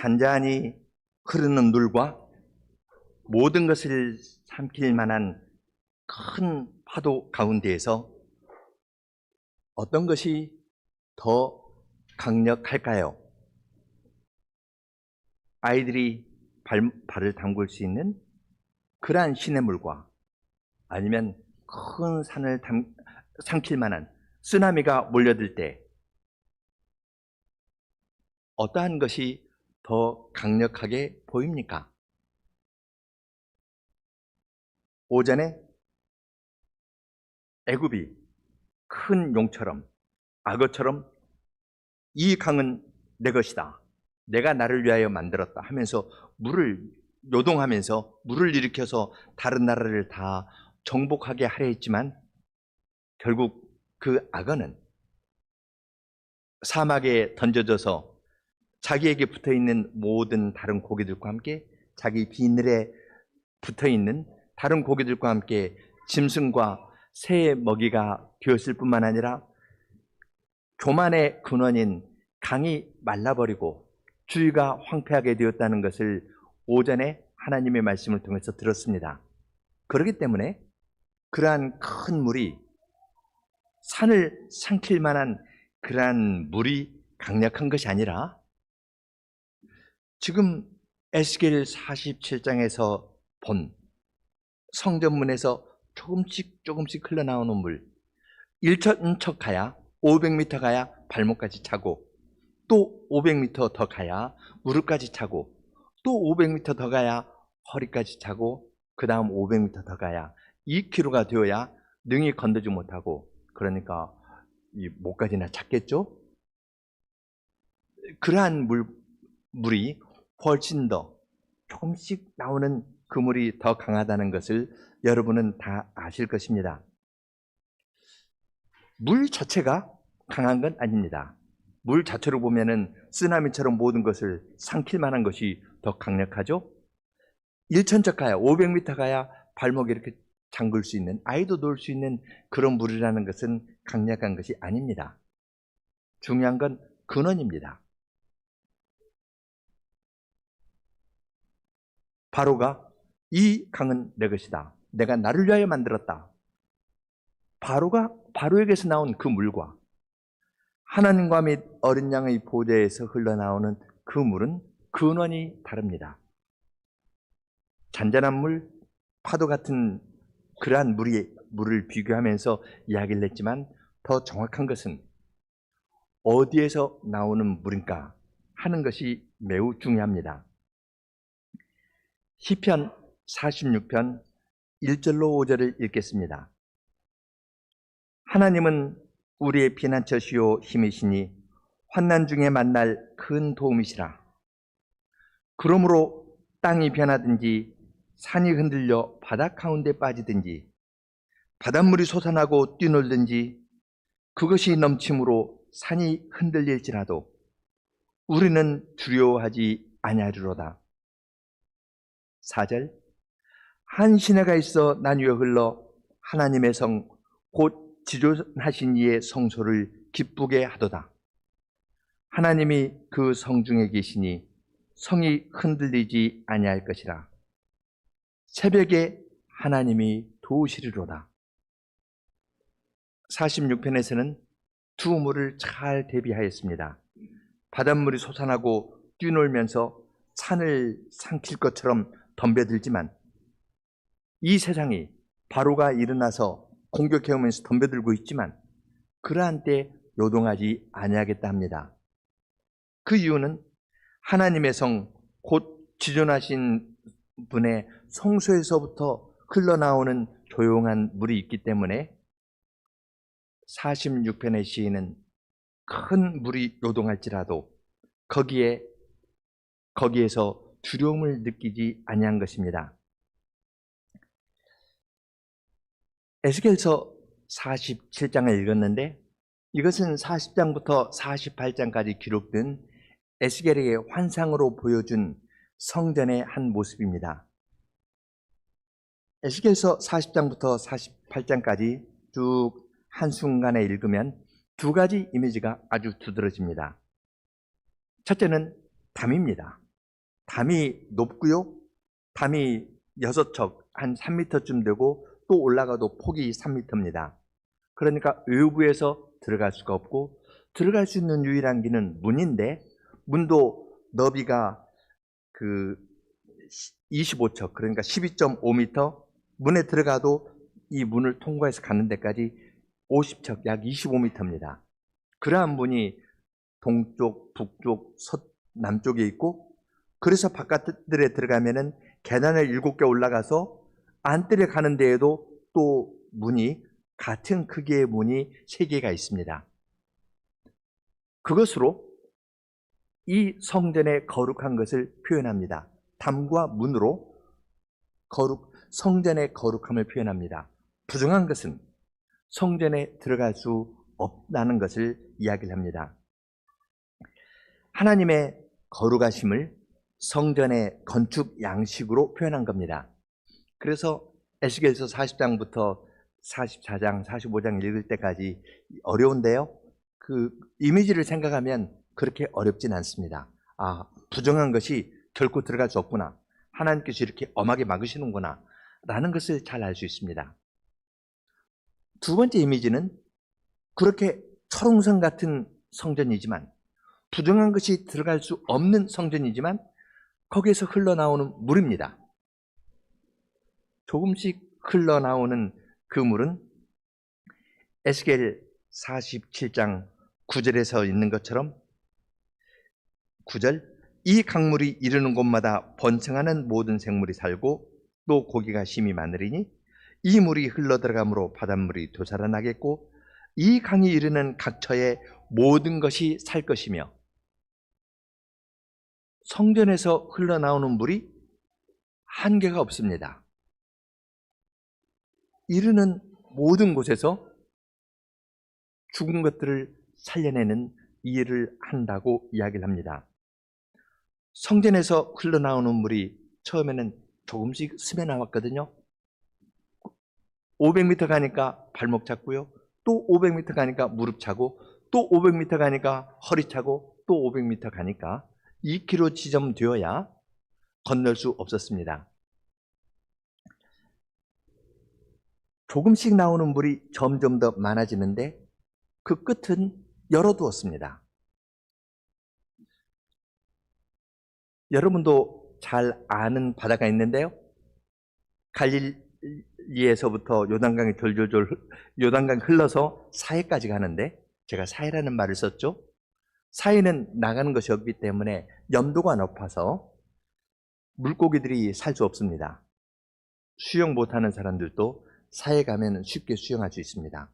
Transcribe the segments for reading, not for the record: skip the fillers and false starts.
잔잔히 흐르는 물과 모든 것을 삼킬 만한 큰 파도 가운데에서 어떤 것이 더 강력할까요? 아이들이 발을 담글 수 있는 그러한 시냇물과 아니면 큰 산을 삼킬 만한 쓰나미가 몰려들 때 어떠한 것이 더 강력하게 보입니까? 오전에 애굽이 큰 용처럼 악어처럼 이 강은 내 것이다, 내가 나를 위하여 만들었다 하면서 물을 요동하면서 물을 일으켜서 다른 나라를 다 정복하게 하려 했지만 결국 그 악어는 사막에 던져져서 자기에게 붙어있는 모든 다른 고기들과 함께 자기 비늘에 붙어있는 다른 고기들과 함께 짐승과 새의 먹이가 되었을 뿐만 아니라 교만의 근원인 강이 말라버리고 주위가 황폐하게 되었다는 것을 오전에 하나님의 말씀을 통해서 들었습니다. 그렇기 때문에 그러한 큰 물이 산을 삼킬 만한 그러한 물이 강력한 것이 아니라 지금 에스겔 47장에서 본 성전문에서 조금씩 흘러나오는 물, 1천 가야 500m 가야 발목까지 차고 또 500m 더 가야 무릎까지 차고 또 500m 더 가야 허리까지 차고 그 다음 500m 더 가야 2km가 되어야 능히 건너지 못하고 그러니까 이 목까지나 찼겠죠? 그러한 물이 훨씬 더 조금씩 나오는 그 물이 더 강하다는 것을 여러분은 다 아실 것입니다. 물 자체가 강한 건 아닙니다. 물 자체로 보면은 쓰나미처럼 모든 것을 삼킬 만한 것이 더 강력하죠? 1천척 가야 500m 가야 발목에 이렇게 잠글 수 있는, 아이도 놀 수 있는 그런 물이라는 것은 강력한 것이 아닙니다. 중요한 건 근원입니다. 바로가 이 강은 내 것이다, 내가 나를 위하여 만들었다. 바로에게서 나온 그 물과 하나님과 및 어린 양의 보좌에서 흘러나오는 그 물은 근원이 다릅니다. 잔잔한 물, 파도 같은 그러한 물을 비교하면서 이야기를 했지만 더 정확한 것은 어디에서 나오는 물인가 하는 것이 매우 중요합니다. 시편 46편 1절로 5절을 읽겠습니다. 하나님은 우리의 피난처시요 힘이시니 환난 중에 만날 큰 도움이시라. 그러므로 땅이 변하든지 산이 흔들려 바다 가운데 빠지든지 바닷물이 솟아나고 뛰놀든지 그것이 넘침으로 산이 흔들릴지라도 우리는 두려워하지 아니하리로다. 4절 한 시내가 있어 난 위에 흘러 하나님의 성 곧 지존하신 이의 성소를 기쁘게 하도다. 하나님이 그 성 중에 계시니 성이 흔들리지 아니할 것이라. 새벽에 하나님이 도우시리로다. 46편에서는 두 물을 잘 대비하였습니다. 바닷물이 솟아나고 뛰놀면서 산을 삼킬 것처럼 덤벼들지만 이 세상이 바로가 일어나서 공격해오면서 덤벼들고 있지만 그러한 때 요동하지 아니하겠다 합니다. 그 이유는 하나님의 성 곧 지존하신 분의 성소에서부터 흘러나오는 조용한 물이 있기 때문에 46편의 시인은 큰 물이 요동할지라도 거기에서 두려움을 느끼지 아니한 것입니다. 에스겔서 47장을 읽었는데 이것은 40장부터 48장까지 기록된 에스겔에게 환상으로 보여준 성전의 한 모습입니다. 에스겔서 40장부터 48장까지 쭉 한순간에 읽으면 두 가지 이미지가 아주 두드러집니다. 첫째는 담입니다. 담이 높고요. 담이 6척, 한 3m쯤 되고 또 올라가도 폭이 3m입니다. 그러니까 외부에서 들어갈 수가 없고 들어갈 수 있는 유일한 길은 문인데 문도 너비가 그 25척, 그러니까 12.5m, 문에 들어가도 이 문을 통과해서 가는 데까지 50척, 약 25m입니다. 그러한 문이 동쪽, 북쪽, 남쪽에 있고, 그래서 바깥들에 들어가면은 계단을 7개 올라가서 안뜰에 가는 데에도 또 문이, 같은 크기의 문이 3개가 있습니다. 그것으로 이 성전의 거룩한 것을 표현합니다. 담과 문으로 성전의 거룩함을 표현합니다. 부정한 것은 성전에 들어갈 수 없다는 것을 이야기를 합니다. 하나님의 거룩하심을 성전의 건축 양식으로 표현한 겁니다. 그래서 에스겔서 40장부터 44장, 45장 읽을 때까지 어려운데요. 그 이미지를 생각하면 그렇게 어렵진 않습니다. 아, 부정한 것이 결코 들어갈 수 없구나. 하나님께서 이렇게 엄하게 막으시는구나. 라는 것을 잘 알 수 있습니다. 두 번째 이미지는 그렇게 철옹성 같은 성전이지만, 부정한 것이 들어갈 수 없는 성전이지만 거기에서 흘러나오는 물입니다. 조금씩 흘러나오는 그 물은 에스겔 47장 9절에서 있는 것처럼 9절, 이 강물이 이르는 곳마다 번성하는 모든 생물이 살고 또 고기가 심이 많으리니 이 물이 흘러들어가므로 바닷물이 되살아나겠고 이 강이 이르는 각처의 모든 것이 살 것이며, 성전에서 흘러나오는 물이 한계가 없습니다. 이르는 모든 곳에서 죽은 것들을 살려내는 일을 한다고 이야기를 합니다. 성전에서 흘러나오는 물이 처음에는 조금씩 스며 나왔거든요. 500m 가니까 발목 잡고요. 또 500m 가니까 무릎 차고, 또 500m 가니까 허리 차고, 또 500m 가니까 2km 지점 되어야 건널 수 없었습니다. 조금씩 나오는 물이 점점 더 많아지는데 그 끝은 열어두었습니다. 여러분도 잘 아는 바다가 있는데요. 갈릴리에서부터 요단강이 요단강이 흘러서 사해까지 가는데, 제가 사해라는 말을 썼죠. 사해는 나가는 것이 없기 때문에 염도가 높아서 물고기들이 살 수 없습니다. 수영 못하는 사람들도 사해 가면 쉽게 수영할 수 있습니다.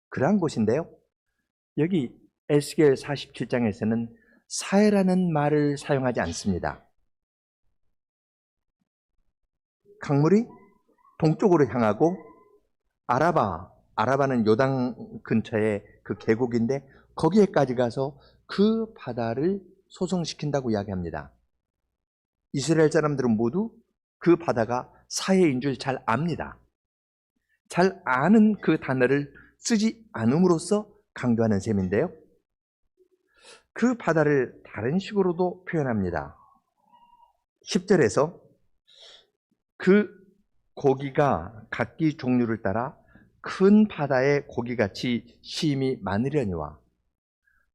그러한 곳인데요. 여기 에스겔 47장에서는 사해라는 말을 사용하지 않습니다. 강물이 동쪽으로 향하고 아라바는 요단 근처에 그 계곡인데 거기에까지 가서 그 바다를 소성시킨다고 이야기합니다. 이스라엘 사람들은 모두 그 바다가 사해인 줄 잘 압니다. 잘 아는 그 단어를 쓰지 않음으로써 강조하는 셈인데요. 그 바다를 다른 식으로도 표현합니다. 10절에서 그 고기가 각기 종류를 따라 큰 바다의 고기같이 심이 많으려니와,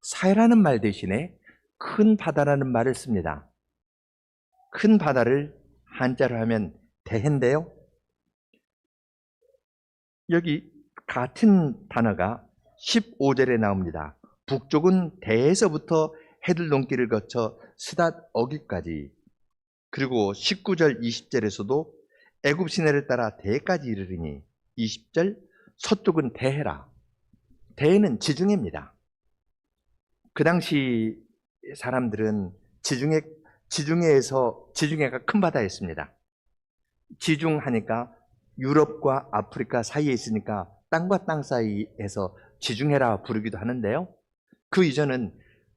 사해라는 말 대신에 큰 바다라는 말을 씁니다. 큰 바다를 한자로 하면 대해인데요. 여기 같은 단어가 15절에 나옵니다. 북쪽은 대에서부터 해들동길을 거쳐 스닷 어기까지, 그리고 19절 20절에서도 애굽 시내를 따라 대까지 이르리니, 20절 서쪽은 대해라. 대해는 지중해입니다. 그 당시 사람들은 지중해가 큰 바다였습니다. 지중하니까 유럽과 아프리카 사이에 있으니까 땅과 땅 사이에서 지중해라 부르기도 하는데요. 그 이전은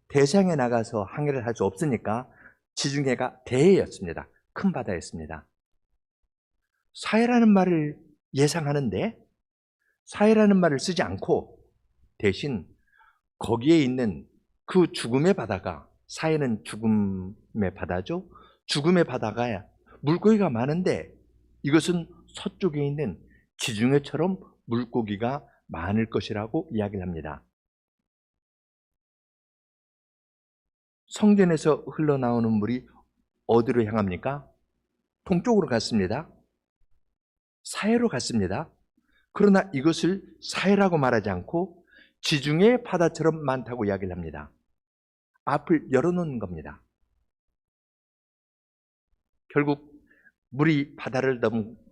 대서양에 나가서 항해를 할 수 없으니까 지중해가 대해였습니다. 큰 바다였습니다. 사해라는 말을 예상하는데 사해라는 말을 쓰지 않고 대신 거기에 있는 그 죽음의 바다가 사해는 죽음의 바다죠. 죽음의 바다가 물고기가 많은데 이것은 서쪽에 있는 지중해처럼 물고기가 많을 것이라고 이야기를 합니다. 성전에서 흘러나오는 물이 어디로 향합니까? 동쪽으로 갔습니다. 사해로 갔습니다. 그러나 이것을 사해라고 말하지 않고 지중해 바다처럼 많다고 이야기를 합니다. 앞을 열어놓는 겁니다. 결국 물이 바다를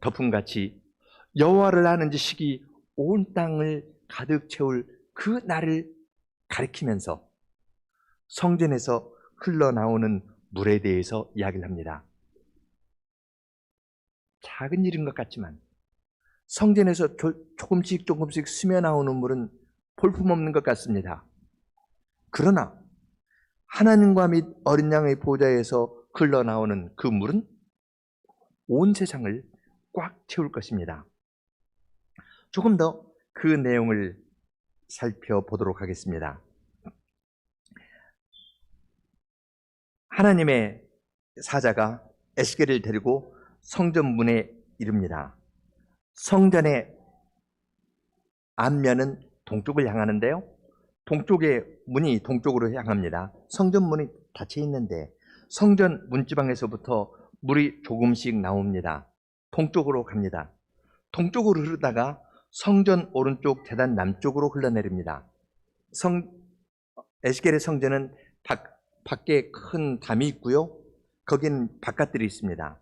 덮은 같이 여호와를 아는 지식이 온 땅을 가득 채울 그 날을 가리키면서 성전에서 흘러나오는 물에 대해서 이야기를 합니다. 작은 일인 것 같지만 성전에서 조금씩 스며 나오는 물은 볼품없는 것 같습니다. 그러나 하나님과 및 어린 양의 보좌에서 흘러나오는 그 물은 온 세상을 꽉 채울 것입니다. 조금 더 그 내용을 살펴보도록 하겠습니다. 하나님의 사자가 에스겔을 데리고 성전 문에 이릅니다. 성전의 앞면은 동쪽을 향하는데요. 동쪽의 문이 동쪽으로 향합니다. 성전 문이 닫혀 있는데 성전 문지방에서부터 물이 조금씩 나옵니다. 동쪽으로 갑니다. 동쪽으로 흐르다가 성전 오른쪽 제단 남쪽으로 흘러내립니다. 에스겔의 성전은 밖에 큰 담이 있고요. 거기는 바깥들이 있습니다.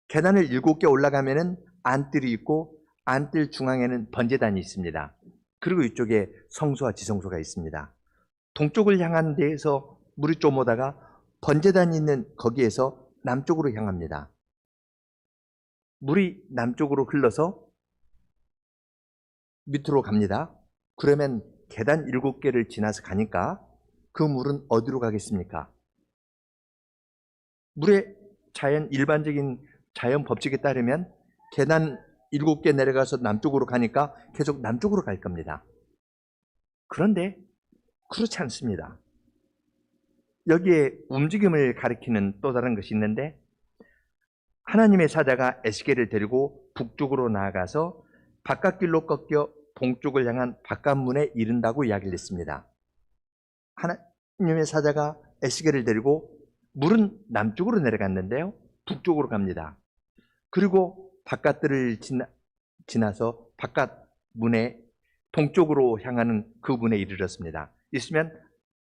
계단을 7개 올라가면은 안뜰이 있고 안뜰 중앙에는 번제단이 있습니다. 그리고 이쪽에 성소와 지성소가 있습니다. 동쪽을 향한 데에서 물이 좀 오다가 번제단이 있는 거기에서 남쪽으로 향합니다. 물이 남쪽으로 흘러서 밑으로 갑니다. 그러면 계단 7개를 지나서 가니까 그 물은 어디로 가겠습니까? 물의 일반적인 자연 법칙에 따르면 계단 7개 내려가서 남쪽으로 가니까 계속 남쪽으로 갈 겁니다. 그런데 그렇지 않습니다. 여기에 움직임을 가리키는 또 다른 것이 있는데 하나님의 사자가 에스겔을 데리고 북쪽으로 나아가서 바깥길로 꺾여 동쪽을 향한 바깥문에 이른다고 이야기를 했습니다. 하나님의 사자가 에스겔을 데리고 물은 남쪽으로 내려갔는데요. 북쪽으로 갑니다. 그리고 바깥들을 지나서 바깥문에 동쪽으로 향하는 그 문에 이르렀습니다. 있으면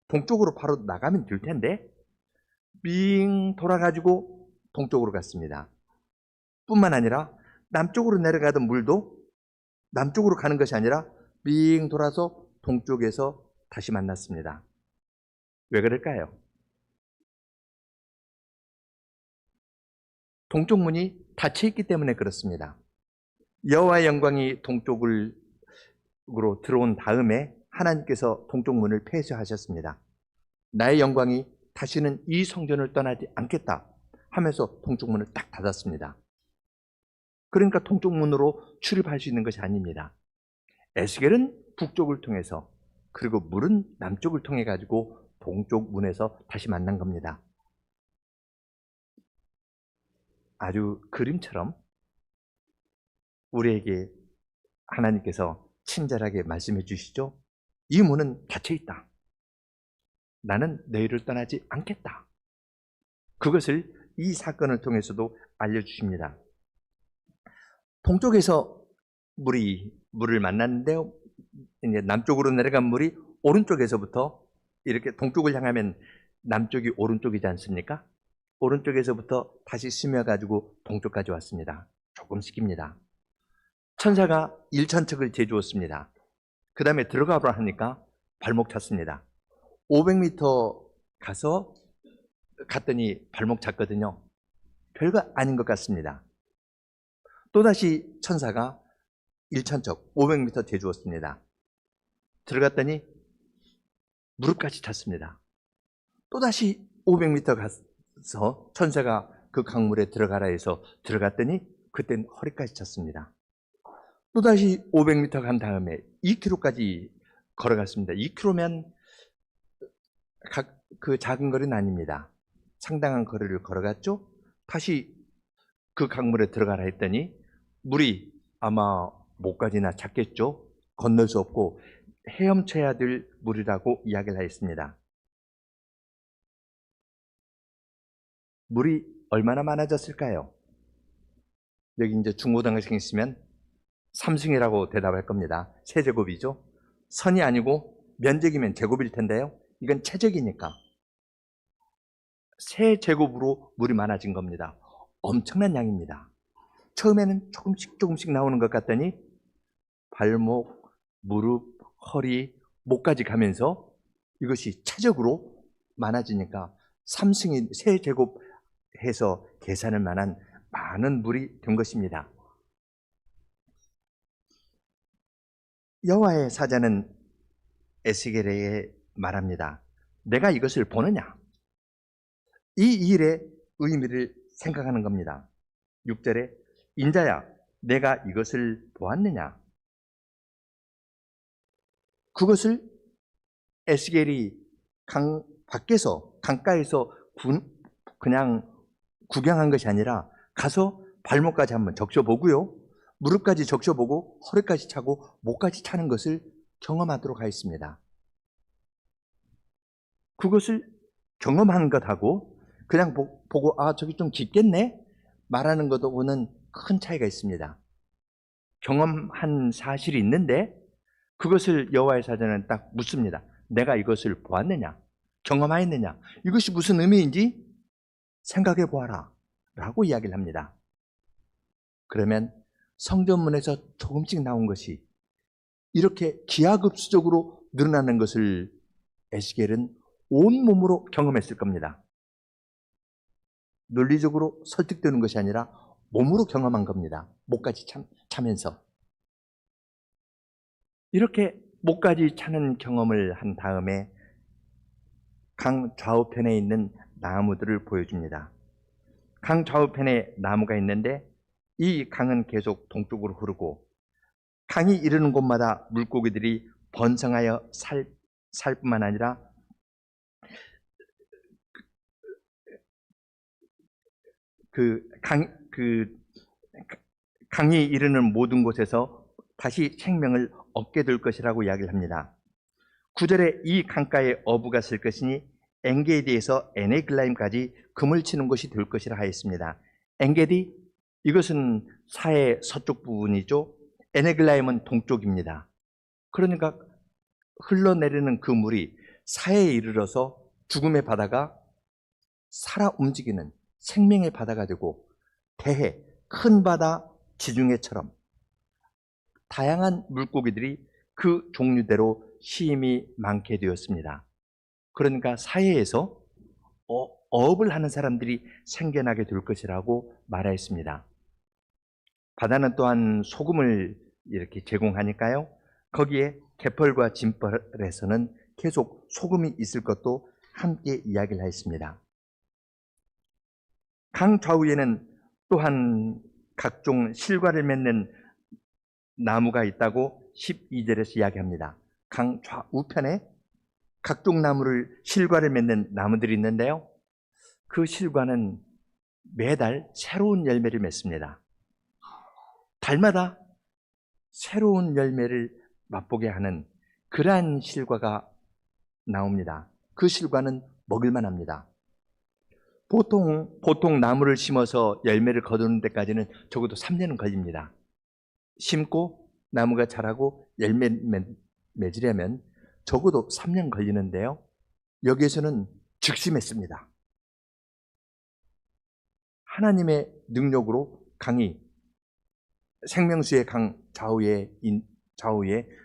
동쪽으로 바로 나가면 될 텐데 빙 돌아가지고 동쪽으로 갔습니다. 뿐만 아니라 남쪽으로 내려가던 물도 남쪽으로 가는 것이 아니라 빙 돌아서 동쪽에서 다시 만났습니다. 왜 그럴까요? 동쪽 문이 닫혀 있기 때문에 그렇습니다. 여호와의 영광이 동쪽으로 들어온 다음에 하나님께서 동쪽 문을 폐쇄하셨습니다. 나의 영광이 다시는 이 성전을 떠나지 않겠다 하면서 동쪽 문을 딱 닫았습니다. 그러니까 동쪽 문으로 출입할 수 있는 것이 아닙니다. 에스겔은 북쪽을 통해서 그리고 물은 남쪽을 통해 가지고 동쪽 문에서 다시 만난 겁니다. 아주 그림처럼 우리에게 하나님께서 친절하게 말씀해 주시죠. 이 문은 닫혀 있다. 나는 너희를 떠나지 않겠다. 그것을 이 사건을 통해서도 알려주십니다. 동쪽에서 물을 만났는데요. 이제 남쪽으로 내려간 물이 오른쪽에서부터 이렇게 동쪽을 향하면 남쪽이 오른쪽이지 않습니까? 오른쪽에서부터 다시 스며가지고 동쪽까지 왔습니다. 조금씩입니다. 천사가 1천척을 재주었습니다. 그 다음에 들어가보라 하니까 발목 찼습니다. 500m 갔더니 발목 찼거든요. 별거 아닌 것 같습니다. 또다시 천사가 1천척 500m 재주었습니다. 들어갔더니 무릎까지 찼습니다. 또다시 500m 가서 천사가 그 강물에 들어가라 해서 들어갔더니 그땐 허리까지 찼습니다. 또다시 500m 간 다음에 2km까지 걸어갔습니다. 2km면 그 작은 거리는 아닙니다. 상당한 거리를 걸어갔죠. 다시 그 강물에 들어가라 했더니 물이 아마 목까지나 찼겠죠. 건널 수 없고 헤엄쳐야 될 물이라고 이야기를 하였습니다. 물이 얼마나 많아졌을까요? 여기 이제 중고등학생 있으면 삼승이라고 대답할 겁니다. 세제곱이죠. 선이 아니고 면적이면 제곱일 텐데요. 이건 체적이니까 세제곱으로 물이 많아진 겁니다. 엄청난 양입니다. 처음에는 조금씩 나오는 것 같더니 발목, 무릎, 허리, 목까지 가면서 이것이 체적으로 많아지니까 삼승이 세제곱해서 계산할 만한 많은 물이 된 것입니다. 여호와의 사자는 에스겔에게 말합니다. 내가 이것을 보느냐? 이 일의 의미를 생각하는 겁니다. 6절에 인자야 내가 이것을 보았느냐? 그것을 에스겔이 강 밖에서 강가에서 그냥 구경한 것이 아니라 가서 발목까지 한번 적셔보고요. 무릎까지 적셔보고 허리까지 차고 목까지 차는 것을 경험하도록 하였습니다. 그것을 경험한 것하고 그냥 보고 아 저기 좀 깊겠네 말하는 것하고는 큰 차이가 있습니다. 경험한 사실이 있는데 그것을 여호와의 사자는 딱 묻습니다. 내가 이것을 보았느냐? 경험하였느냐? 이것이 무슨 의미인지 생각해 보아라 라고 이야기를 합니다. 그러면 성전문에서 조금씩 나온 것이 이렇게 기하급수적으로 늘어나는 것을 에스겔은 온몸으로 경험했을 겁니다. 논리적으로 설득되는 것이 아니라 몸으로 경험한 겁니다. 목까지 차면서. 이렇게 목까지 차는 경험을 한 다음에 강 좌우편에 있는 나무들을 보여줍니다. 강 좌우편에 나무가 있는데 이 강은 계속 동쪽으로 흐르고 강이 이르는 곳마다 물고기들이 번성하여 살 뿐만 아니라 강이 이르는 모든 곳에서 다시 생명을 얻게 될 것이라고 이야기를 합니다. 9절에 이 강가에 어부가 쓸 것이니 엔게디에서 에네글라임까지 금을 치는 것이 될 것이라 하였습니다. 엔게디 이것은 사해 서쪽 부분이죠. 에네글라임은 동쪽입니다. 그러니까 흘러내리는 그 물이 사해에 이르러서 죽음의 바다가 살아 움직이는 생명의 바다가 되고 대해 큰 바다 지중해처럼 다양한 물고기들이 그 종류대로 힘이 많게 되었습니다. 그러니까 사해에서 어업을 하는 사람들이 생겨나게 될 것이라고 말하였습니다. 바다는 또한 소금을 이렇게 제공하니까요. 거기에 개펄과 진펄에서는 계속 소금이 있을 것도 함께 이야기를 하였습니다. 강 좌우에는 또한 각종 실과를 맺는 나무가 있다고 12절에서 이야기합니다. 강 좌우편에 각종 나무를 실과를 맺는 나무들이 있는데요. 그 실과는 매달 새로운 열매를 맺습니다. 달마다 새로운 열매를 맛보게 하는 그러한 실과가 나옵니다. 그 실과는 먹을만 합니다. 보통 나무를 심어서 열매를 거두는 데까지는 적어도 3년은 걸립니다. 심고 나무가 자라고 열매 맺으려면 적어도 3년 걸리는데요. 여기에서는 즉시 맺습니다. 하나님의 능력으로 강이 생명수의 강 좌우에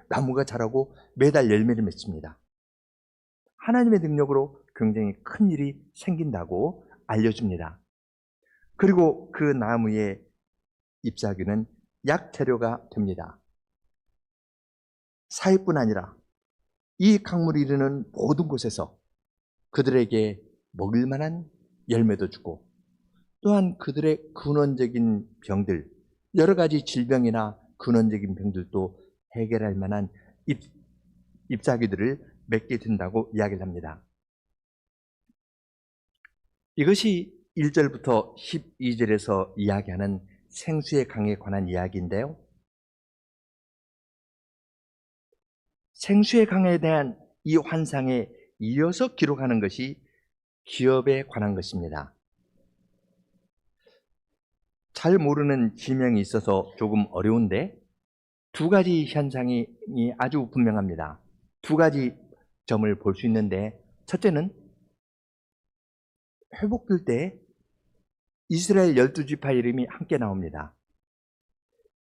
나무가 자라고 매달 열매를 맺습니다. 하나님의 능력으로 굉장히 큰 일이 생긴다고 알려줍니다. 그리고 그 나무의 잎사귀는 약재료가 됩니다. 사회뿐 아니라 이 강물이 이르는 모든 곳에서 그들에게 먹을 만한 열매도 주고 또한 그들의 근원적인 병들, 여러 가지 질병이나 근원적인 병들도 해결할 만한 잎사귀들을 맺게 된다고 이야기를 합니다. 이것이 1절부터 12절에서 이야기하는 생수의 강에 관한 이야기인데요. 생수의 강에 대한 이 환상에 이어서 기록하는 것이 기업에 관한 것입니다. 잘 모르는 지명이 있어서 조금 어려운데 두 가지 현상이 아주 분명합니다. 두 가지 점을 볼 수 있는데, 첫째는 회복될 때 이스라엘 12지파 이름이 함께 나옵니다.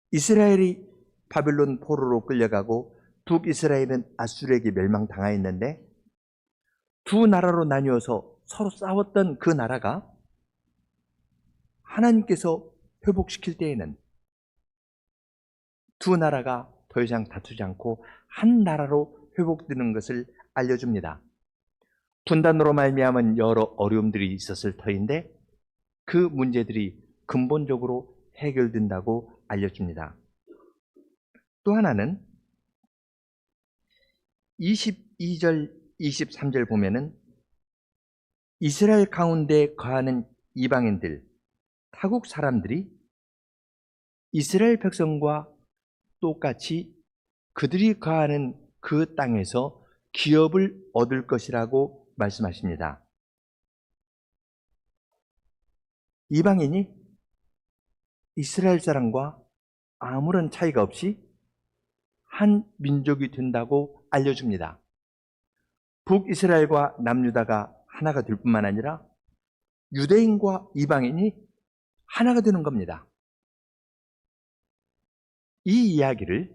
이스라엘이 바벨론 포로로 끌려가고 북이스라엘은 아수르에게 멸망당하였는데, 두 나라로 나뉘어서 서로 싸웠던 그 나라가 하나님께서 회복시킬 때에는 두 나라가 더 이상 다투지 않고 한 나라로 회복되는 것을 알려줍니다. 분단으로 말미암은 여러 어려움들이 있었을 터인데 그 문제들이 근본적으로 해결된다고 알려줍니다. 또 하나는 22절, 23절 보면은 이스라엘 가운데 거하는 이방인들, 타국 사람들이 이스라엘 백성과 똑같이 그들이 거하는 그 땅에서 기업을 얻을 것이라고 말씀하십니다. 이방인이 이스라엘 사람과 아무런 차이가 없이 한 민족이 된다고 알려줍니다. 북이스라엘과 남유다가 하나가 될 뿐만 아니라 유대인과 이방인이 하나가 되는 겁니다. 이 이야기를,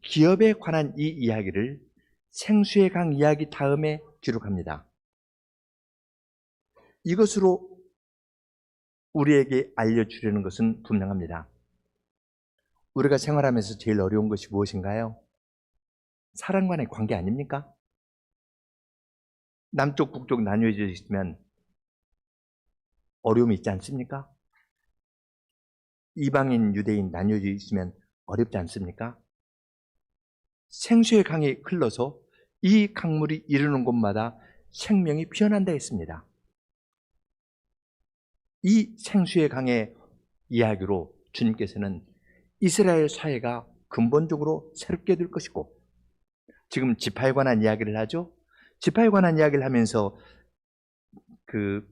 기업에 관한 이 이야기를 생수의 강 이야기 다음에 기록합니다. 이것으로 우리에게 알려주려는 것은 분명합니다. 우리가 생활하면서 제일 어려운 것이 무엇인가요? 사람 간의 관계 아닙니까? 남쪽, 북쪽 나뉘어져 있으면 어려움이 있지 않습니까? 이방인, 유대인 나뉘어져 있으면 어렵지 않습니까? 생수의 강이 흘러서 이 강물이 이르는 곳마다 생명이 피어난다 했습니다. 이 생수의 강의 이야기로 주님께서는 이스라엘 사회가 근본적으로 새롭게 될 것이고, 지금 지파에 관한 이야기를 하죠. 지파에 관한 이야기를 하면서 그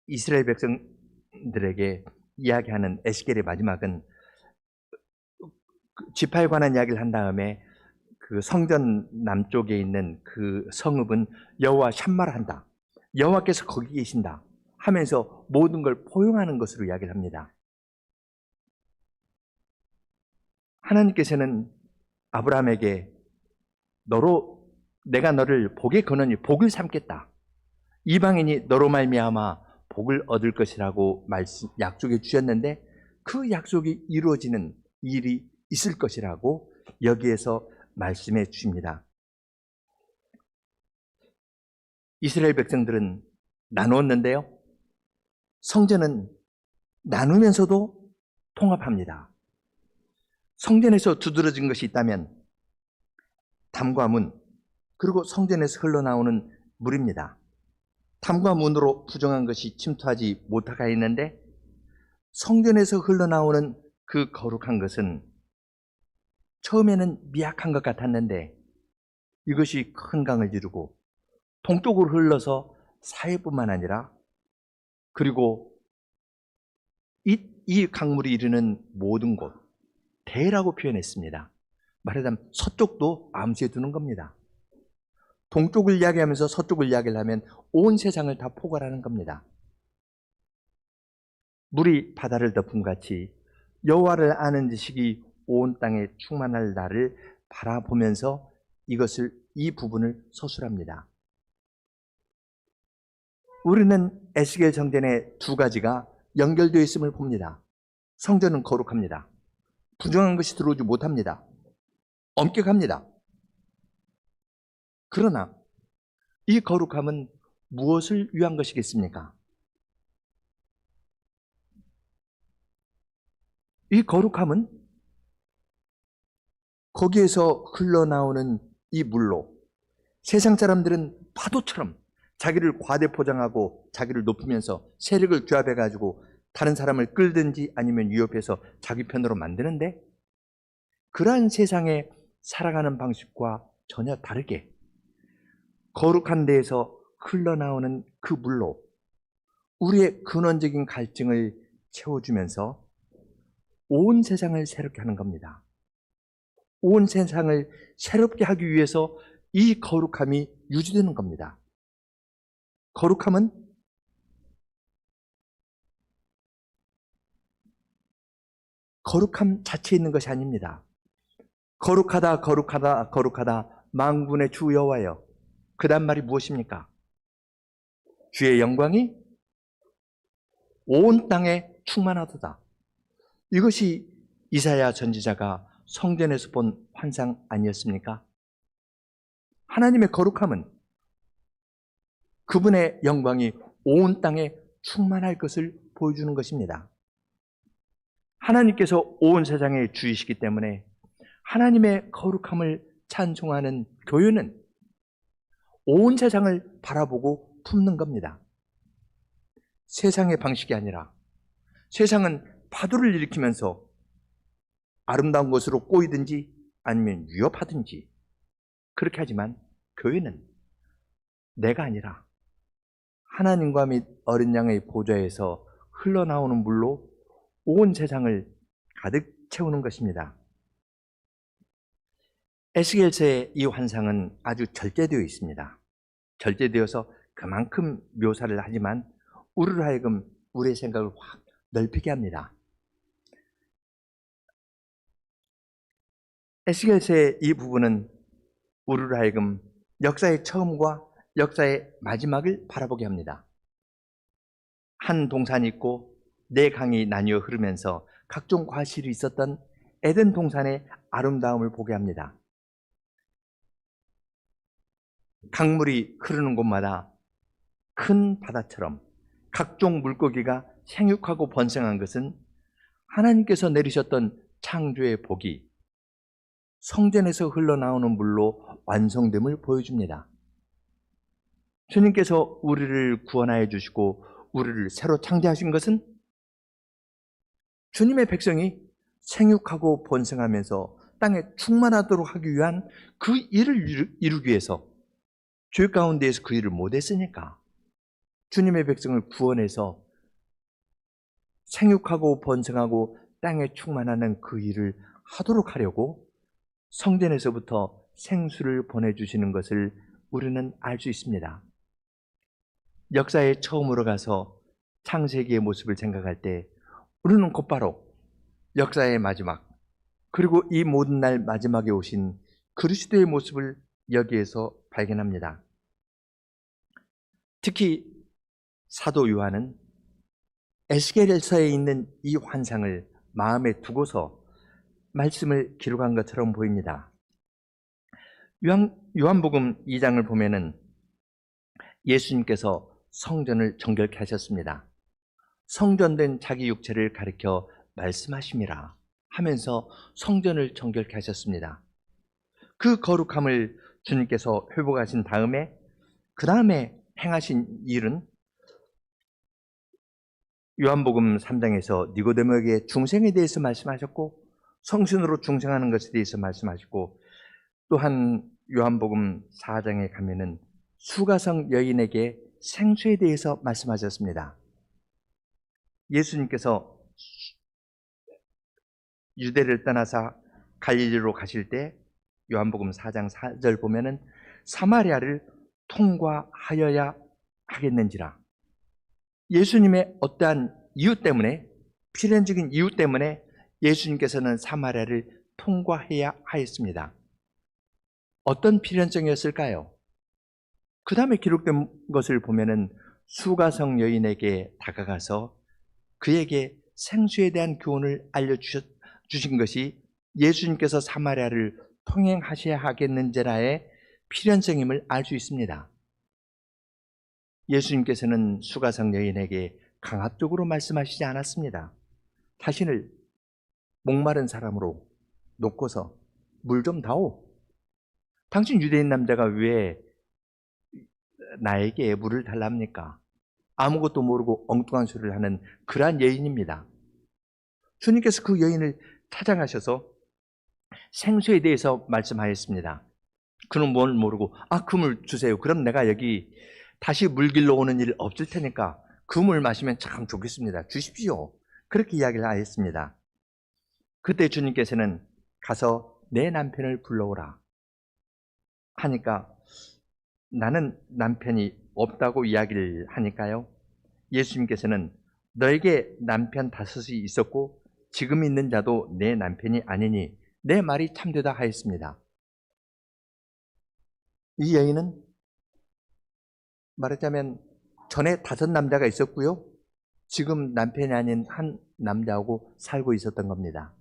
이스라엘 백성들에게 이야기하는 에스겔의 마지막은 지파에 관한 이야기를 한 다음에 그 성전 남쪽에 있는 그 성읍은 여호와 샴마를 한다, 여호와께서 거기 계신다 하면서 모든 걸 포용하는 것으로 이야기를 합니다. 하나님께서는 아브라함에게 내가 너를 복에 거느니 복을 삼겠다, 이방인이 너로 말미암아 복을 얻을 것이라고 약속해 주셨는데 그 약속이 이루어지는 일이 있을 것이라고 여기에서 말씀해 주십니다. 이스라엘 백성들은 나누었는데요, 성전은 나누면서도 통합합니다. 성전에서 두드러진 것이 있다면 담과 문, 그리고 성전에서 흘러나오는 물입니다. 담과 문으로 부정한 것이 침투하지 못하게 했는데 성전에서 흘러나오는 그 거룩한 것은 처음에는 미약한 것 같았는데 이것이 큰 강을 이루고 동쪽으로 흘러서 사해뿐만 아니라, 그리고 이 강물이 이르는 모든 곳, 대라고 표현했습니다. 말하자면 서쪽도 암시해 두는 겁니다. 동쪽을 이야기하면서 서쪽을 이야기를 하면 온 세상을 다 포괄하는 겁니다. 물이 바다를 덮은 같이 여호와를 아는 지식이 온 땅에 충만할 날을 바라보면서 이 부분을 서술합니다. 우리는 에스겔 성전의 두 가지가 연결되어 있음을 봅니다. 성전은 거룩합니다. 부정한 것이 들어오지 못합니다. 엄격합니다. 그러나 이 거룩함은 무엇을 위한 것이겠습니까? 이 거룩함은 거기에서 흘러나오는 이 물로 세상 사람들은 파도처럼 자기를 과대 포장하고 자기를 높이면서 세력을 규합해가지고 다른 사람을 끌든지 아니면 위협해서 자기 편으로 만드는데, 그러한 세상에 살아가는 방식과 전혀 다르게 거룩한 데에서 흘러나오는 그 물로 우리의 근원적인 갈증을 채워주면서 온 세상을 새롭게 하는 겁니다. 온 세상을 새롭게 하기 위해서 이 거룩함이 유지되는 겁니다. 거룩함은 거룩함 자체에 있는 것이 아닙니다. 거룩하다, 거룩하다, 거룩하다, 만군의 주 여호와여. 그 다음 말이 무엇입니까? 주의 영광이 온 땅에 충만하도다. 이것이 이사야 선지자가 성전에서 본 환상 아니었습니까? 하나님의 거룩함은 그분의 영광이 온 땅에 충만할 것을 보여주는 것입니다. 하나님께서 온 세상의 주이시기 때문에 하나님의 거룩함을 찬송하는 교회는 온 세상을 바라보고 품는 겁니다. 세상의 방식이 아니라, 세상은 파도를 일으키면서 아름다운 것으로 꼬이든지 아니면 위협하든지 그렇게 하지만, 교회는 내가 아니라 하나님과 및 어린 양의 보좌에서 흘러나오는 물로 온 세상을 가득 채우는 것입니다. 에스겔서의 이 환상은 아주 절제되어 있습니다. 절제되어서 그만큼 묘사를 하지만 우리로 하여금 우리의 생각을 확 넓히게 합니다. 에스겔서의 이 부분은 우리로 하여금 역사의 처음과 역사의 마지막을 바라보게 합니다. 한 동산이 있고 네 강이 나뉘어 흐르면서 각종 과실이 있었던 에덴 동산의 아름다움을 보게 합니다. 강물이 흐르는 곳마다 큰 바다처럼 각종 물고기가 생육하고 번성한 것은 하나님께서 내리셨던 창조의 복이 성전에서 흘러나오는 물로 완성됨을 보여줍니다. 주님께서 우리를 구원하여 주시고 우리를 새로 창조하신 것은 주님의 백성이 생육하고 번성하면서 땅에 충만하도록 하기 위한 그 일을 이루기 위해서, 죄 가운데에서 그 일을 못했으니까 주님의 백성을 구원해서 생육하고 번성하고 땅에 충만하는 그 일을 하도록 하려고 성전에서부터 생수를 보내주시는 것을 우리는 알 수 있습니다. 역사의 처음으로 가서 창세기의 모습을 생각할 때 우리는 곧바로 역사의 마지막, 그리고 이 모든 날 마지막에 오신 그리스도의 모습을 여기에서 발견합니다. 특히 사도 요한은 에스겔서에 있는 이 환상을 마음에 두고서 말씀을 기록한 것처럼 보입니다. 요한복음 2장을 보면은 예수님께서 성전을 정결케 하셨습니다. 성전된 자기 육체를 가리켜 말씀하심이라 하면서 성전을 정결케 하셨습니다. 그 거룩함을 주님께서 회복하신 다음에 그 다음에 행하신 일은 요한복음 3장에서 니고데모에게 중생에 대해서 말씀하셨고 성신으로 중생하는 것에 대해서 말씀하시고, 또한 요한복음 4장에 가면은 수가성 여인에게 생수에 대해서 말씀하셨습니다. 예수님께서 유대를 떠나서 갈릴리로 가실 때 요한복음 4장 4절 보면은 사마리아를 통과하여야 하겠는지라. 예수님의 어떠한 이유 때문에, 필연적인 이유 때문에 예수님께서는 사마리아를 통과해야 하였습니다. 어떤 필연성이었을까요? 그 다음에 기록된 것을 보면은 수가성 여인에게 다가가서 그에게 생수에 대한 교훈을 알려주신 것이 예수님께서 사마리아를 통행하셔야 하겠는지라의 필연성임을 알 수 있습니다. 예수님께서는 수가성 여인에게 강압적으로 말씀하시지 않았습니다. 자신을 목마른 사람으로 놓고서 물 좀 다오. 당신 유대인 남자가 왜 나에게 물을 달랍니까? 아무것도 모르고 엉뚱한 소리를 하는 그러한 여인입니다. 주님께서 그 여인을 찾아가셔서 생수에 대해서 말씀하였습니다. 그는 뭘 모르고 그 물 주세요. 그럼 내가 여기 다시 물 길러 오는 일 없을 테니까 그 물 마시면 참 좋겠습니다. 주십시오. 그렇게 이야기를 하였습니다. 그때 주님께서는 가서 내 남편을 불러오라 하니까 나는 남편이 없다고 이야기를 하니까요. 예수님께서는 너에게 남편 5이 있었고 지금 있는 자도 내 남편이 아니니 내 말이 참되다 하였습니다. 이 여인은 말하자면 전에 5 남자가 있었고요. 지금 남편이 아닌 한 남자하고 살고 있었던 겁니다.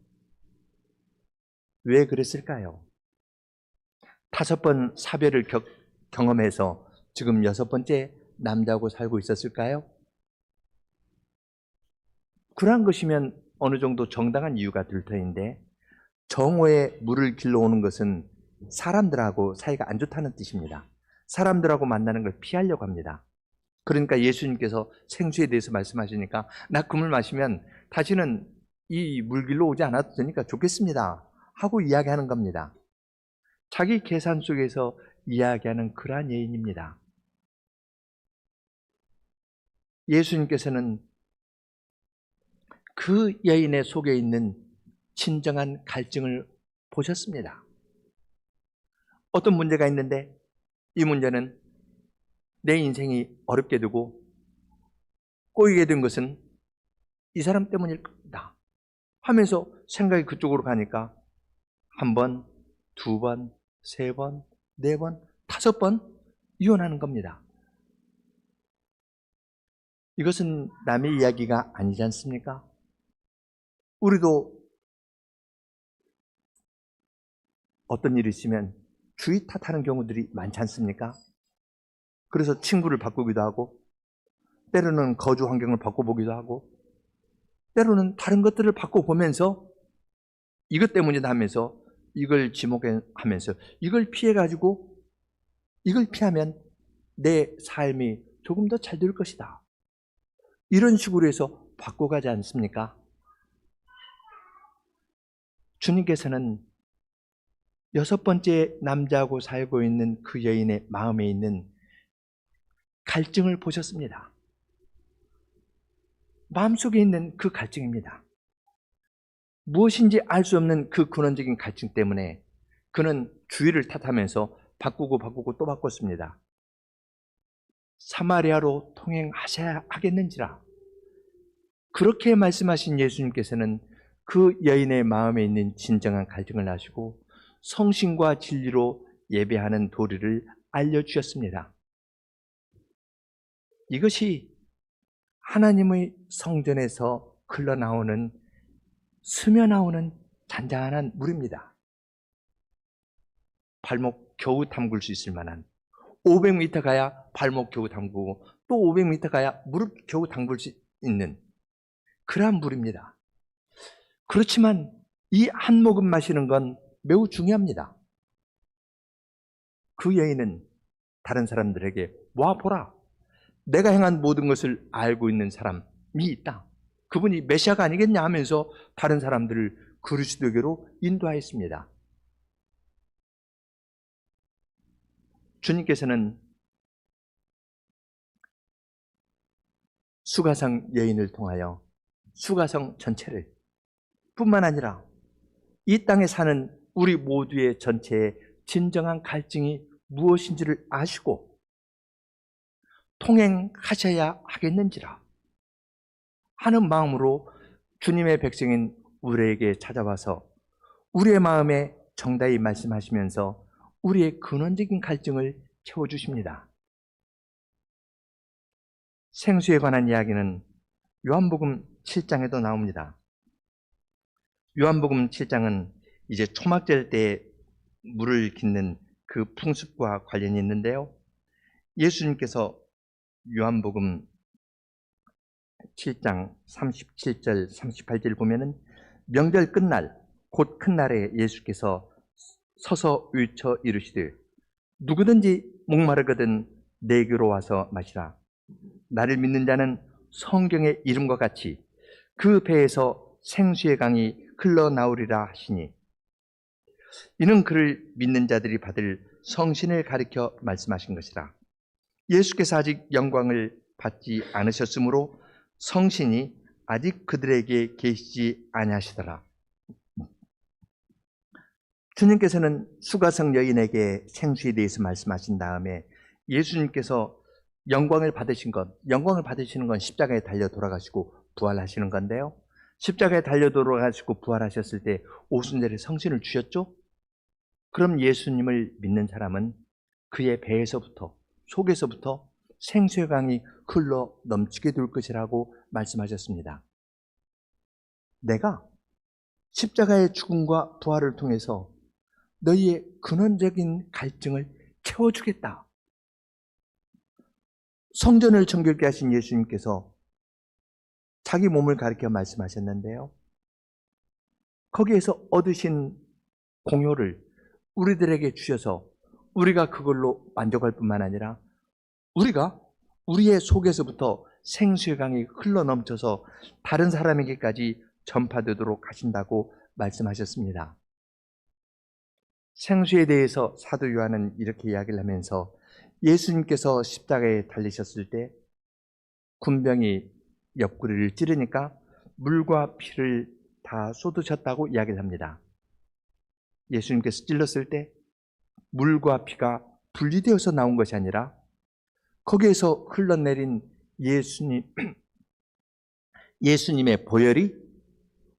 왜 그랬을까요? 5번 사별을 경험해서 지금 6번째 남자하고 살고 있었을까요? 그러한 것이면 어느 정도 정당한 이유가 될 터인데 정오에 물을 길러오는 것은 사람들하고 사이가 안 좋다는 뜻입니다. 사람들하고 만나는 걸 피하려고 합니다. 그러니까 예수님께서 생수에 대해서 말씀하시니까 나 그 물 마시면 다시는 이 물 길러 오지 않아도 되니까 좋겠습니다 하고 이야기하는 겁니다. 자기 계산 속에서 이야기하는 그러한 여인입니다. 예수님께서는 그 여인의 속에 있는 진정한 갈증을 보셨습니다. 어떤 문제가 있는데 이 문제는 내 인생이 어렵게 되고 꼬이게 된 것은 이 사람 때문일 겁니다 하면서 생각이 그쪽으로 가니까 1번, 2번, 3번, 4번, 5번 이혼하는 겁니다. 이것은 남의 이야기가 아니지 않습니까? 우리도 어떤 일이 있으면 주의 탓하는 경우들이 많지 않습니까? 그래서 친구를 바꾸기도 하고 때로는 거주 환경을 바꿔보기도 하고 때로는 다른 것들을 바꿔보면서 이것 때문이다 하면서 이걸 지목하면서 이걸 피해가지고 이걸 피하면 내 삶이 조금 더 잘 될 것이다. 이런 식으로 해서 바꿔가지 않습니까? 주님께서는 6번째 남자하고 살고 있는 그 여인의 마음에 있는 갈증을 보셨습니다. 마음속에 있는 그 갈증입니다. 무엇인지 알 수 없는 그 근원적인 갈증 때문에 그는 주위를 탓하면서 바꾸고 또 바꿨습니다. 사마리아로 통행하셔야 하겠는지라. 그렇게 말씀하신 예수님께서는 그 여인의 마음에 있는 진정한 갈증을 아시고 성신과 진리로 예배하는 도리를 알려주셨습니다. 이것이 하나님의 성전에서 흘러나오는 스며나오는 잔잔한 물입니다. 발목 겨우 담글 수 있을 만한 500m 가야 발목 겨우 담그고 또 500m 가야 무릎 겨우 담글 수 있는 그러한 물입니다. 그렇지만 이 한 모금 마시는 건 매우 중요합니다. 그 여인은 다른 사람들에게 와 보라. 내가 행한 모든 것을 알고 있는 사람이 있다. 그분이 메시아가 아니겠냐 하면서 다른 사람들을 그리스도교로 인도하였습니다. 주님께서는 수가성 여인을 통하여 수가성 전체를 뿐만 아니라 이 땅에 사는 우리 모두의 전체의 진정한 갈증이 무엇인지를 아시고 통행하셔야 하겠는지라 하는 마음으로 주님의 백성인 우리에게 찾아와서 우리의 마음에 정다히 말씀하시면서 우리의 근원적인 갈증을 채워주십니다. 생수에 관한 이야기는 요한복음 7장에도 나옵니다. 요한복음 7장은 이제 초막절 때 물을 깃는 그 풍습과 관련이 있는데요. 예수님께서 요한복음 7장 37절 38절 보면은 명절 끝날 곧 큰 날에 예수께서 서서 외쳐 이르시되 누구든지 목마르거든 내게로 와서 마시라. 나를 믿는 자는 성경의 이름과 같이 그 배에서 생수의 강이 흘러나오리라 하시니, 이는 그를 믿는 자들이 받을 성신을 가리켜 말씀하신 것이라. 예수께서 아직 영광을 받지 않으셨으므로 성신이 아직 그들에게 계시지 아니하시더라. 주님께서는 수가성 여인에게 생수에 대해서 말씀하신 다음에 예수님께서 영광을 받으시는 건 십자가에 달려 돌아가시고 부활하시는 건데요. 십자가에 달려 돌아가시고 부활하셨을 때 오순절에 성신을 주셨죠? 그럼 예수님을 믿는 사람은 그의 배에서부터, 속에서부터 생수의 강이 흘러 넘치게 될 것이라고 말씀하셨습니다. 내가 십자가의 죽음과 부활을 통해서 너희의 근원적인 갈증을 채워주겠다. 성전을 정결케 하신 예수님께서 자기 몸을 가리켜 말씀하셨는데요. 거기에서 얻으신 공효를 우리들에게 주셔서 우리가 그걸로 만족할 뿐만 아니라 우리가 우리의 속에서부터 생수의 강이 흘러넘쳐서 다른 사람에게까지 전파되도록 하신다고 말씀하셨습니다. 생수에 대해서 사도 요한은 이렇게 이야기를 하면서 예수님께서 십자가에 달리셨을 때 군병이 옆구리를 찌르니까 물과 피를 다 쏟으셨다고 이야기를 합니다. 예수님께서 찔렀을 때 물과 피가 분리되어서 나온 것이 아니라 거기에서 흘러내린 예수님의 보혈이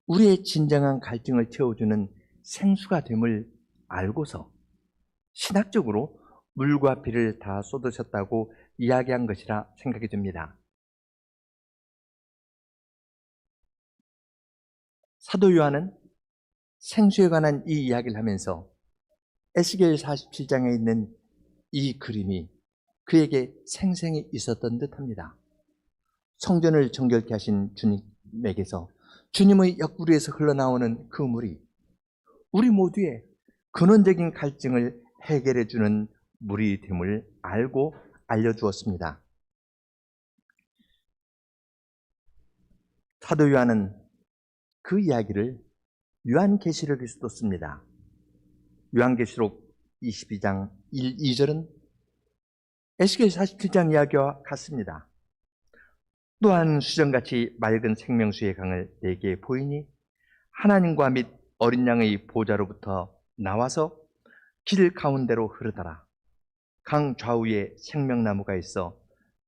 우리의 진정한 갈증을 채워주는 생수가 됨을 알고서 신학적으로 물과 피를 다 쏟으셨다고 이야기한 것이라 생각이 듭니다. 사도 요한은 생수에 관한 이 이야기를 하면서 에스겔 47장에 있는 이 그림이 그에게 생생히 있었던 듯합니다. 성전을 정결케 하신 주님에게서 주님의 옆구리에서 흘러나오는 그 물이 우리 모두의 근원적인 갈증을 해결해 주는 물이 됨을 알고 알려주었습니다. 사도 요한은 그 이야기를 요한계시록에서도 씁니다. 요한계시록 22장 1, 2절은 에스겔 47장 이야기와 같습니다. 또한 수정같이 맑은 생명수의 강을 내게 보이니 하나님과 및 어린 양의 보좌로부터 나와서 길 가운데로 흐르더라. 강 좌우에 생명나무가 있어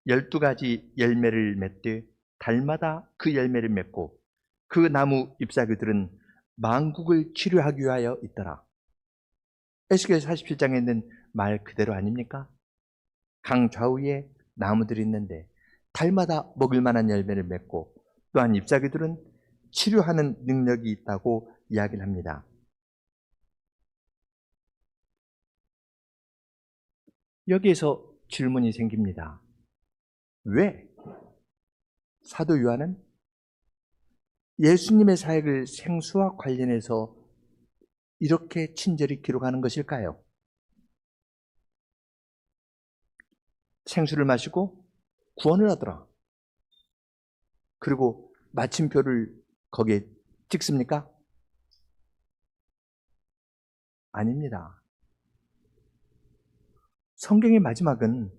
12가지 열매를 맺되 달마다 그 열매를 맺고 그 나무 잎사귀들은 만국을 치료하기 위하여 있더라. 에스겔 47장에 있는 말 그대로 아닙니까? 강 좌우에 나무들이 있는데 달마다 먹을 만한 열매를 맺고 또한 잎사귀들은 치료하는 능력이 있다고 이야기를 합니다. 여기에서 질문이 생깁니다. 왜 사도 요한은 예수님의 사역을 생수와 관련해서 이렇게 친절히 기록하는 것일까요? 생수를 마시고 구원을 하더라. 그리고 마침표를 거기에 찍습니까? 아닙니다. 성경의 마지막은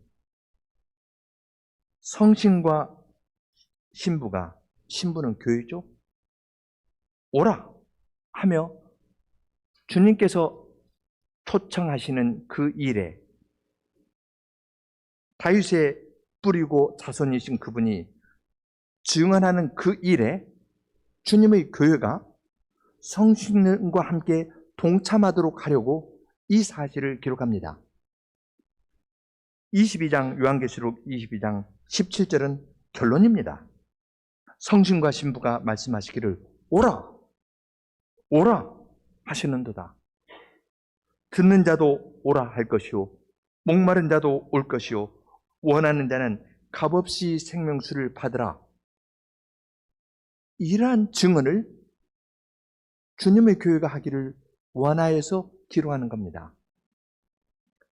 성신과 신부는 교회죠? 오라 하며 주님께서 초청하시는 그 일에 다윗의 뿌리고 자손이신 그분이 증언하는 그 일에 주님의 교회가 성신과 함께 동참하도록 하려고 이 사실을 기록합니다. 요한계시록 22장 17절은 결론입니다. 성신과 신부가 말씀하시기를 오라 하시는도다. 듣는 자도 오라 할 것이요 목마른 자도 올 것이요 원하는 자는 값없이 생명수를 받으라. 이러한 증언을 주님의 교회가 하기를 원하여서 기록하는 겁니다.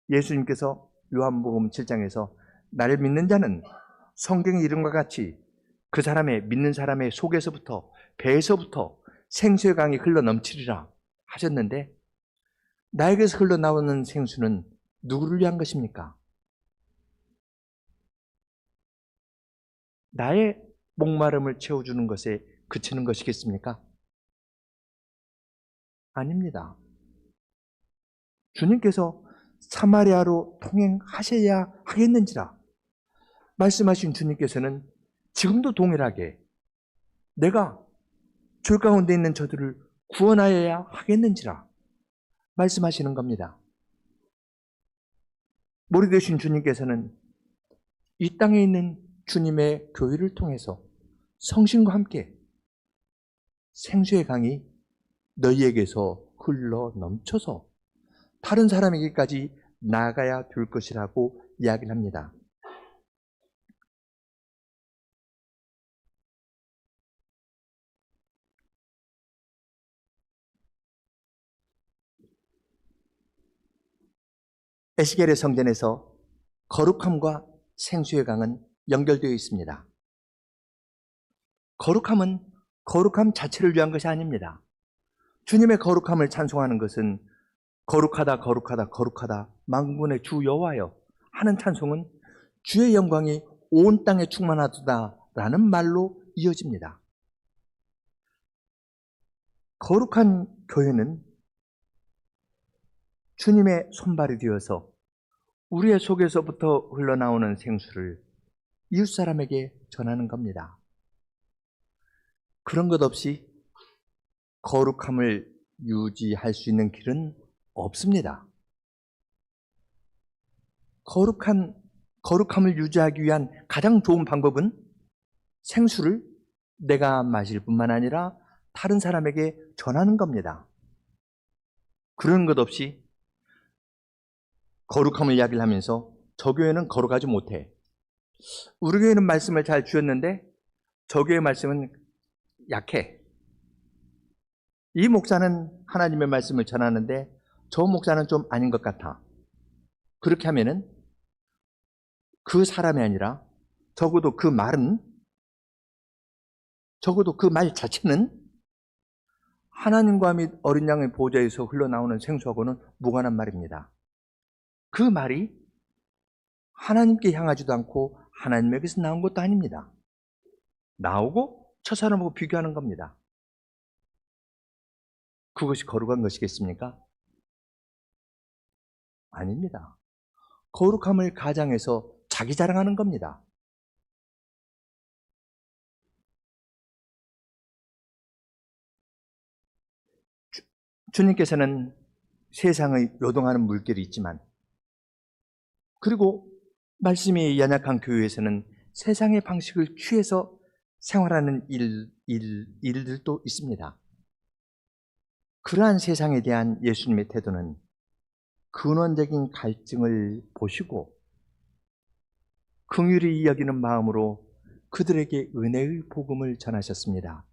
예수님께서 요한복음 7장에서 나를 믿는 자는 성경의 이름과 같이 그 사람의 믿는 사람의 속에서부터 배에서부터 생수의 강이 흘러 넘치리라 하셨는데 나에게서 흘러나오는 생수는 누구를 위한 것입니까? 나의 목마름을 채워주는 것에 그치는 것이겠습니까? 아닙니다. 주님께서 사마리아로 통행하셔야 하겠는지라 말씀하신 주님께서는 지금도 동일하게 내가 죄 가운데 있는 저들을 구원하여야 하겠는지라 말씀하시는 겁니다. 머리 되신 주님께서는 이 땅에 있는 주님의 교회를 통해서 성신과 함께 생수의 강이 너희에게서 흘러 넘쳐서 다른 사람에게까지 나아가야 될 것이라고 이야기를 합니다. 에스겔의 성전에서 거룩함과 생수의 강은 연결되어 있습니다. 거룩함은 거룩함 자체를 위한 것이 아닙니다. 주님의 거룩함을 찬송하는 것은 거룩하다 거룩하다 거룩하다 만군의 주 여호와여 하는 찬송은 주의 영광이 온 땅에 충만하도다라는 말로 이어집니다. 거룩한 교회는 주님의 손발이 되어서 우리의 속에서부터 흘러나오는 생수를 이웃 사람에게 전하는 겁니다. 그런 것 없이 거룩함을 유지할 수 있는 길은 없습니다. 거룩함을 유지하기 위한 가장 좋은 방법은 생수를 내가 마실 뿐만 아니라 다른 사람에게 전하는 겁니다. 그런 것 없이 거룩함을 이야기를 하면서 저 교회는 거룩하지 못해. 우리 교회는 말씀을 잘 주었는데 저 교회의 말씀은 약해. 이 목사는 하나님의 말씀을 전하는데 저 목사는 좀 아닌 것 같아. 그렇게 하면은 그 사람이 아니라 적어도 그 말은, 적어도 그 말 자체는 하나님과 및 어린 양의 보좌에서 흘러나오는 생수하고는 무관한 말입니다. 그 말이 하나님께 향하지도 않고 하나님에게서 나온 것도 아닙니다. 나오고 저 사람하고 비교하는 겁니다. 그것이 거룩한 것이겠습니까? 아닙니다. 거룩함을 가장해서 자기 자랑하는 겁니다. 주님께서는 세상의 요동하는 물결이 있지만 그리고 말씀이 연약한 교회에서는 세상의 방식을 취해서 생활하는 일들도 있습니다. 그러한 세상에 대한 예수님의 태도는 근원적인 갈증을 보시고 긍휼히 여기는 마음으로 그들에게 은혜의 복음을 전하셨습니다.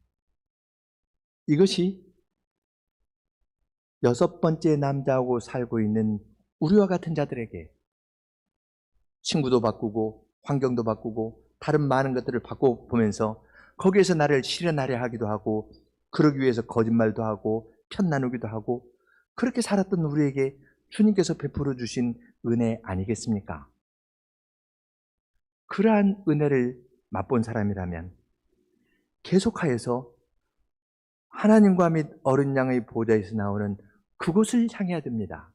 이것이 6번째 남자하고 살고 있는 우리와 같은 자들에게 친구도 바꾸고 환경도 바꾸고 다른 많은 것들을 바꿔보면서 거기에서 나를 실현하려 하기도 하고 그러기 위해서 거짓말도 하고 편 나누기도 하고 그렇게 살았던 우리에게 주님께서 베풀어 주신 은혜 아니겠습니까? 그러한 은혜를 맛본 사람이라면 계속하여서 하나님과 및 어린 양의 보좌에서 나오는 그곳을 향해야 됩니다.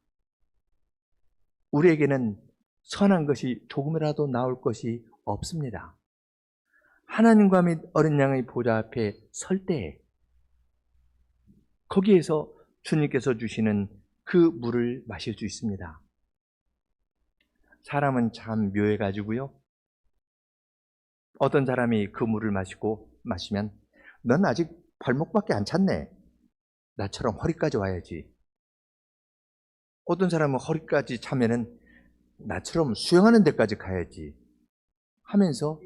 우리에게는 선한 것이 조금이라도 나올 것이 없습니다. 하나님과 및 어린 양의 보좌 앞에 설 때에 거기에서 주님께서 주시는 그 물을 마실 수 있습니다. 사람은 참 묘해가지고요. 어떤 사람이 그 물을 마시면 넌 아직 발목밖에 안 찼네. 나처럼 허리까지 와야지. 어떤 사람은 허리까지 차면은 나처럼 수영하는 데까지 가야지 하면서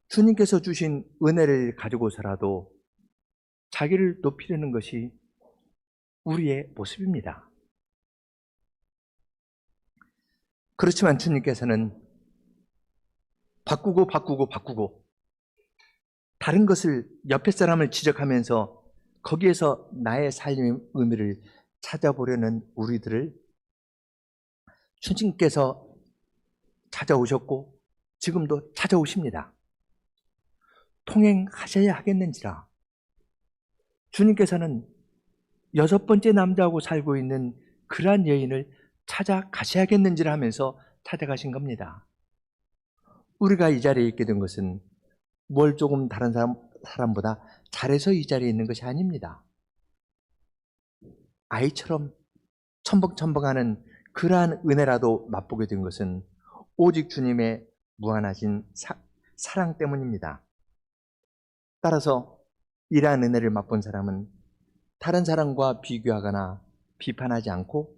주님께서 주신 은혜를 가지고서라도 자기를 높이려는 것이 우리의 모습입니다. 그렇지만 주님께서는 바꾸고 다른 것을 옆에 사람을 지적하면서 거기에서 나의 삶의 의미를 찾아보려는 우리들을 주님께서 찾아오셨고 지금도 찾아오십니다. 통행하셔야 하겠는지라. 주님께서는 6번째 남자하고 살고 있는 그러한 여인을 찾아가셔야겠는지라 하면서 찾아가신 겁니다. 우리가 이 자리에 있게 된 것은 뭘 조금 다른 사람보다 잘해서 이 자리에 있는 것이 아닙니다. 아이처럼 첨벙첨벙하는 그러한 은혜라도 맛보게 된 것은 오직 주님의 무한하신 사랑 때문입니다. 따라서 이러한 은혜를 맛본 사람은 다른 사람과 비교하거나 비판하지 않고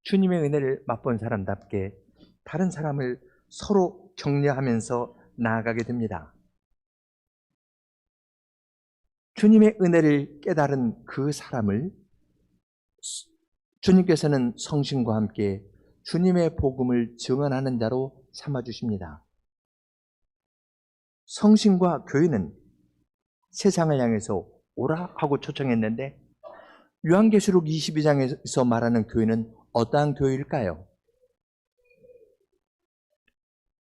주님의 은혜를 맛본 사람답게 다른 사람을 서로 격려하면서 나아가게 됩니다. 주님의 은혜를 깨달은 그 사람을 주님께서는 성신과 함께 주님의 복음을 증언하는 자로 삼아주십니다. 성신과 교회는 세상을 향해서 오라 하고 초청했는데 요한계시록 22장에서 말하는 교회는 어떠한 교회일까요?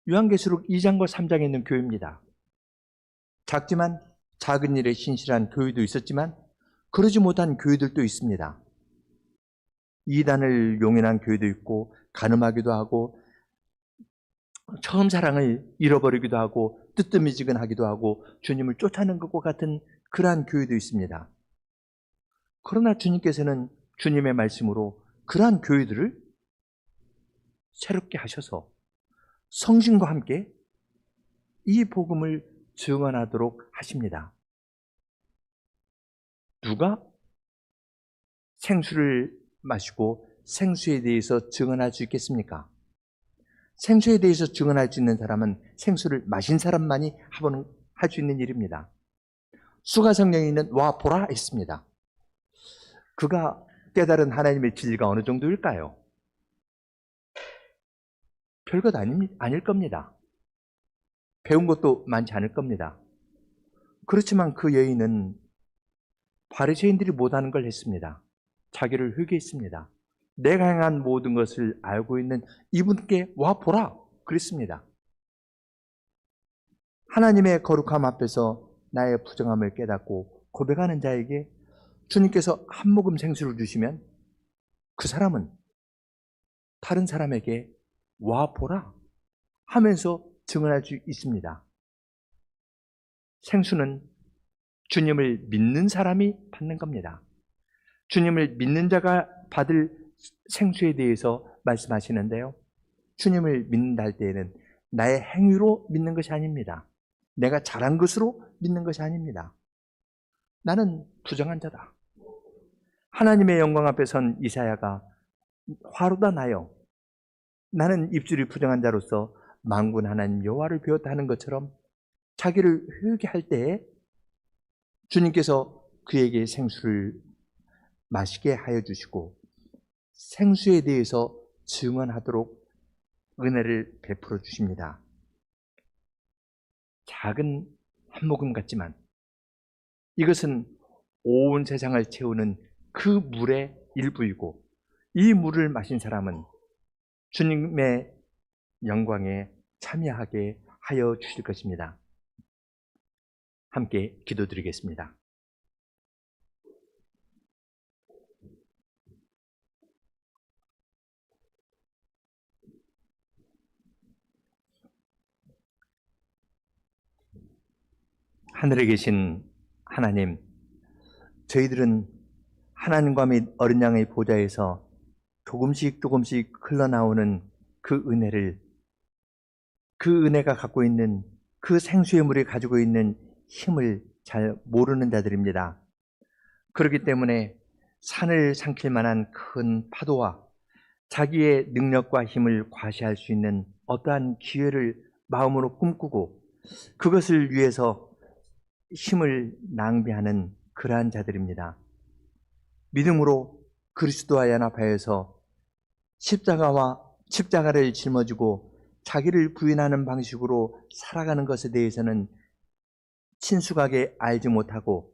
요한계시록 2장과 3장에 있는 교회입니다. 작지만 작은 일에 신실한 교회도 있었지만 그러지 못한 교회들도 있습니다. 이단을 용인한 교회도 있고 간음하기도 하고 처음 사랑을 잃어버리기도 하고 뜨뜻미지근하기도 하고 주님을 쫓아내는 것과 같은 그러한 교회도 있습니다. 그러나 주님께서는 주님의 말씀으로 그러한 교회들을 새롭게 하셔서 성신과 함께 이 복음을 증언하도록 하십니다. 누가 생수를 마시고 생수에 대해서 증언할 수 있겠습니까? 생수에 대해서 증언할 수 있는 사람은 생수를 마신 사람만이 할 수 있는 일입니다. 수가성경에는 와 보라 했습니다. 그가 깨달은 하나님의 진리가 어느 정도일까요? 별것 아닐 겁니다. 배운 것도 많지 않을 겁니다. 그렇지만 그 여인은 바리새인들이 못하는 걸 했습니다. 자기를 회개했습니다. 내가 행한 모든 것을 알고 있는 이분께 와 보라 그랬습니다. 하나님의 거룩함 앞에서 나의 부정함을 깨닫고 고백하는 자에게 주님께서 한 모금 생수를 주시면 그 사람은 다른 사람에게 와 보라 하면서 증언할 수 있습니다. 생수는 주님을 믿는 사람이 받는 겁니다. 주님을 믿는 자가 받을 생수에 대해서 말씀하시는데요. 주님을 믿는다 할 때에는 나의 행위로 믿는 것이 아닙니다. 내가 잘한 것으로 믿는 것이 아닙니다. 나는 부정한 자다. 하나님의 영광 앞에 선 이사야가 화로다 나여 나는 입술이 부정한 자로서 만군 하나님 여호와를 배웠다 하는 것처럼 자기를 회개할 때에 주님께서 그에게 생수를 마시게 하여 주시고 생수에 대해서 증언하도록 은혜를 베풀어 주십니다. 작은 한 모금 같지만 이것은 온 세상을 채우는 그 물의 일부이고 이 물을 마신 사람은 주님의 영광에 참여하게 하여 주실 것입니다. 함께 기도드리겠습니다. 하늘에 계신 하나님, 저희들은 하나님과 및 어린 양의 보좌에서 조금씩 흘러나오는 그 은혜가 갖고 있는 그 생수의 물이 가지고 있는 힘을 잘 모르는 자들입니다. 그렇기 때문에 산을 삼킬 만한 큰 파도와 자기의 능력과 힘을 과시할 수 있는 어떠한 기회를 마음으로 꿈꾸고 그것을 위해서 힘을 낭비하는 그러한 자들입니다. 믿음으로 그리스도와 연합하여서 십자가를 짊어지고 자기를 부인하는 방식으로 살아가는 것에 대해서는 친숙하게 알지 못하고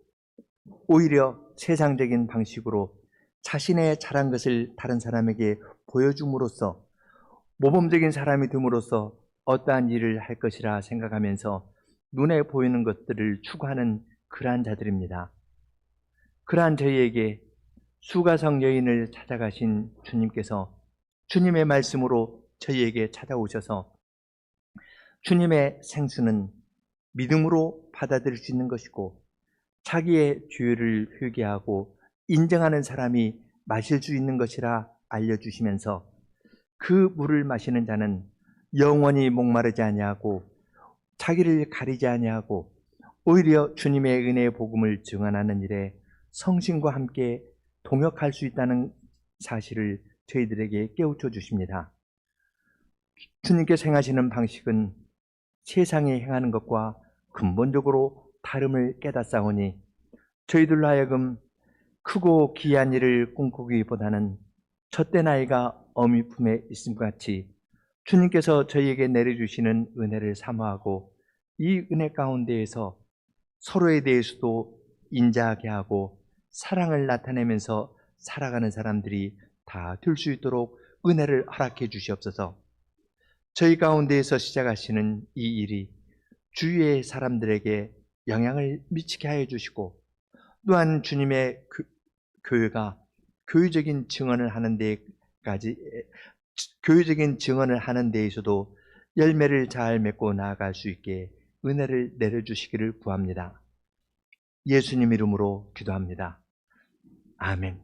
오히려 세상적인 방식으로 자신의 잘한 것을 다른 사람에게 보여줌으로써 모범적인 사람이 됨으로써 어떠한 일을 할 것이라 생각하면서 눈에 보이는 것들을 추구하는 그러한 자들입니다. 그러한 저희에게 수가성 여인을 찾아가신 주님께서 주님의 말씀으로 저희에게 찾아오셔서 주님의 생수는 믿음으로 받아들일 수 있는 것이고 자기의 죄를 회개하고 인정하는 사람이 마실 수 있는 것이라 알려주시면서 그 물을 마시는 자는 영원히 목마르지 아니하고 자기를 가리지 아니하고 오히려 주님의 은혜의 복음을 증언하는 일에 성신과 함께 동역할 수 있다는 사실을 저희들에게 깨우쳐 주십니다. 주님께서 행하시는 방식은 세상에 행하는 것과 근본적으로 다름을 깨닫사오니 저희들로 하여금 크고 귀한 일을 꿈꾸기보다는 젖된 아이가 어미 품에 있음과 같이 주님께서 저희에게 내려주시는 은혜를 사모하고 이 은혜 가운데에서 서로에 대해서도 인자하게 하고 사랑을 나타내면서 살아가는 사람들이 다 될 수 있도록 은혜를 허락해 주시옵소서. 저희 가운데에서 시작하시는 이 일이 주위의 사람들에게 영향을 미치게 하여 주시고 또한 주님의 교회가 교회적인 증언을 하는 데에서도 열매를 잘 맺고 나아갈 수 있게 은혜를 내려주시기를 구합니다. 예수님 이름으로 기도합니다. 아멘.